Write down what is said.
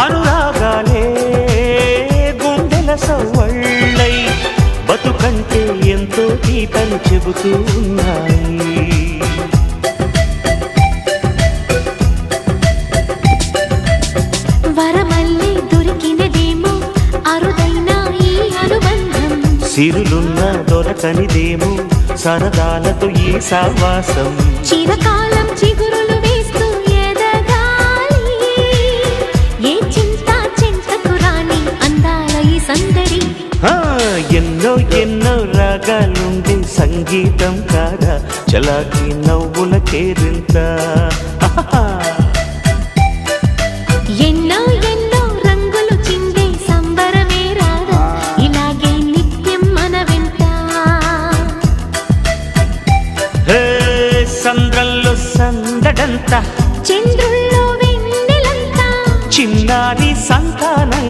అనురాగాలే గుండెల సవ్వళ్ళై బతుకంటే ఎంతో తీటని చెబుతూ ఉన్నాయి. వరమల్లి దొరికినదేమో అరుదైన ఈ అనుబంధం, సిరులున్న దొరకనిదేమో సరదాలతో ఈ సావాసం. చిరకాలం చిగురులు వేస్తూ ఎదగాలి, ఏ చింత చింతకు రాని అందాల ఈ సందడి. ఎన్నో ఎన్నో రాగాలుండే సంగీతం కాదా చలాకి నవ్వుల కేరింత. ఎన్నో ఎన్నో రంగులు చిందే సంబరమే రాదా ఇలాగే నిత్యం మన వెంట. సంద్రంలో సందడంతా చంద్రుల్లో వెన్నెలంతా చిన్నారి సంతానం.